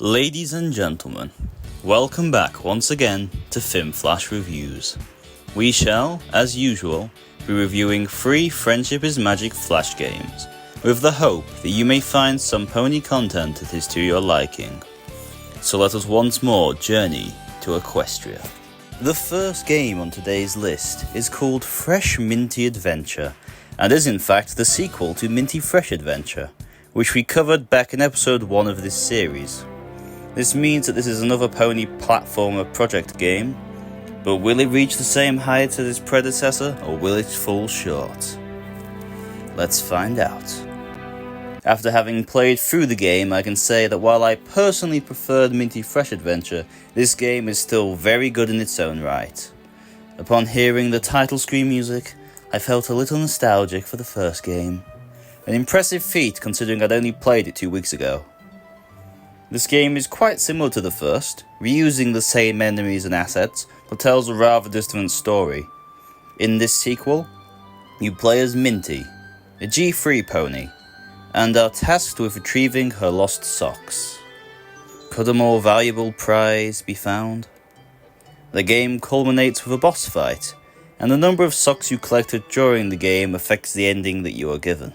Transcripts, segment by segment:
Ladies and gentlemen, welcome back once again to FIM Flash Reviews. We shall, as usual, be reviewing 3 Friendship is Magic Flash games, with the hope that you may find some pony content that is to your liking. So let us once more journey to Equestria. The first game on today's list is called Fresh Minty Adventure, and is in fact the sequel to Minty Fresh Adventure, which we covered back in episode 1 of this series. This means that this is another pony platformer project game, but will it reach the same heights as its predecessor, or will it fall short? Let's find out. After having played through the game, I can say that while I personally preferred Minty Fresh Adventure, this game is still very good in its own right. Upon hearing the title screen music, I felt a little nostalgic for the first game. An impressive feat considering I'd only played it 2 weeks ago. This game is quite similar to the first, reusing the same enemies and assets, but tells a rather different story. In this sequel, you play as Minty, a G3 pony, and are tasked with retrieving her lost socks. Could a more valuable prize be found? The game culminates with a boss fight, and the number of socks you collected during the game affects the ending that you are given.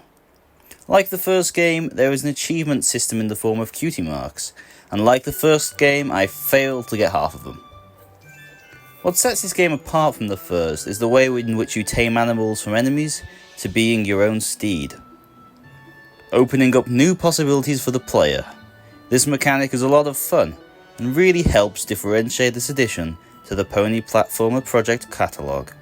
Like the first game, there is an achievement system in the form of cutie marks, and like the first game, I failed to get half of them. What sets this game apart from the first is the way in which you tame animals from enemies to being your own steed, opening up new possibilities for the player. This mechanic is a lot of fun, and really helps differentiate this edition to the Pony Platformer Project catalogue.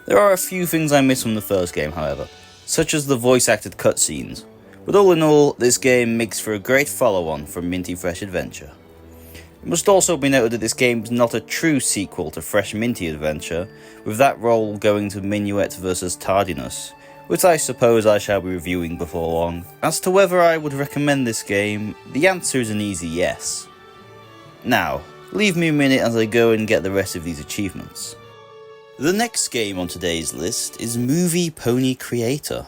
There are a few things I miss from the first game, however, such as the voice-acted cutscenes, but all in all, this game makes for a great follow-on from Minty Fresh Adventure. It must also be noted that this game is not a true sequel to Fresh Minty Adventure, with that role going to Minuet vs Tardiness, which I suppose I shall be reviewing before long. As to whether I would recommend this game, the answer is an easy yes. Now, leave me a minute as I go and get the rest of these achievements. The next game on today's list is Movie Pony Creator.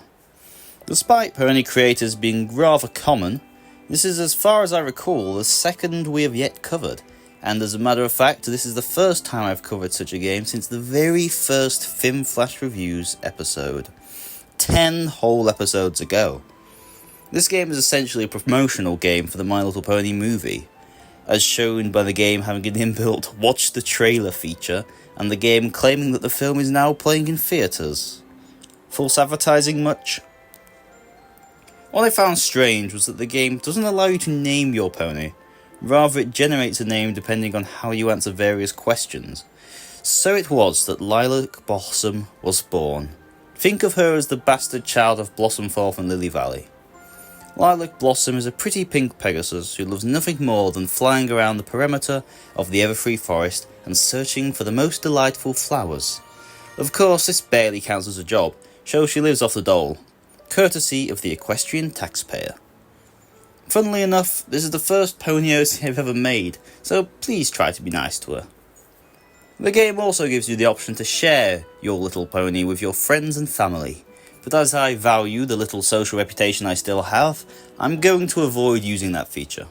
Despite pony creators being rather common, this is, as far as I recall, the second we have yet covered, and as a matter of fact, this is the first time I've covered such a game since the very first FIM Flash Reviews episode, 10 whole episodes ago. This game is essentially a promotional game for the My Little Pony movie, as shown by the game having an inbuilt watch the trailer feature, and the game claiming that the film is now playing in theatres. False advertising much? What I found strange was that the game doesn't allow you to name your pony, rather it generates a name depending on how you answer various questions. So it was that Lilac Blossom was born. Think of her as the bastard child of Blossomfall from Lily Valley. Lilac Blossom is a pretty pink Pegasus who loves nothing more than flying around the perimeter of the Everfree Forest and searching for the most delightful flowers. Of course, this barely counts as a job, so she lives off the dole, courtesy of the equestrian taxpayer. Funnily enough, this is the first pony I've ever made, so please try to be nice to her. The game also gives you the option to share your little pony with your friends and family, but as I value the little social reputation I still have, I'm going to avoid using that feature.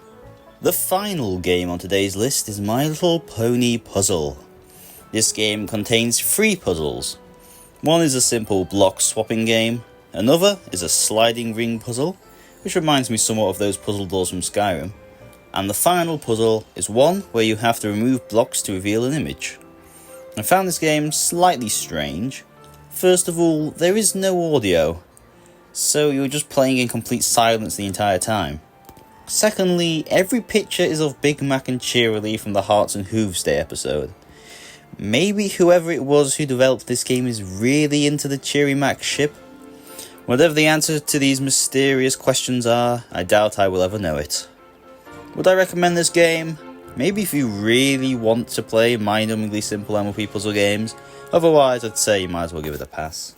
The final game on today's list is My Little Pony Puzzle. This game contains 3 puzzles. One is a simple block swapping game, another is a sliding ring puzzle, which reminds me somewhat of those puzzle doors from Skyrim, and the final puzzle is one where you have to remove blocks to reveal an image. I found this game slightly strange. First of all, there is no audio, so you're just playing in complete silence the entire time. Secondly, every picture is of Big Mac and Cheerilee from the Hearts and Hooves Day episode. Maybe whoever it was who developed this game is really into the Cheery Mac ship? Whatever the answer to these mysterious questions are, I doubt I will ever know it. Would I recommend this game? Maybe if you really want to play mind-numbingly simple MLP puzzle games, otherwise I'd say you might as well give it a pass.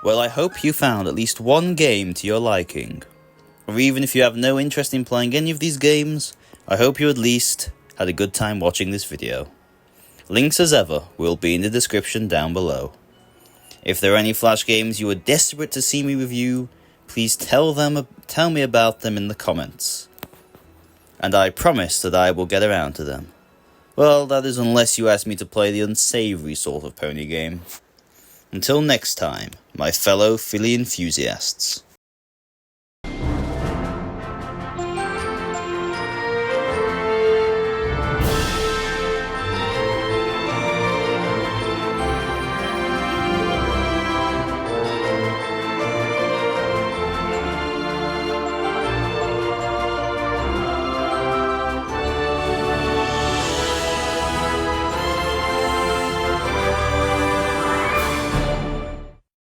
Well, I hope you found at least one game to your liking. Or even if you have no interest in playing any of these games, I hope you at least had a good time watching this video. Links as ever will be in the description down below. If there are any Flash games you are desperate to see me review, please tell me about them in the comments. And I promise that I will get around to them. Well, that is unless you ask me to play the unsavoury sort of pony game. Until next time, my fellow filly enthusiasts.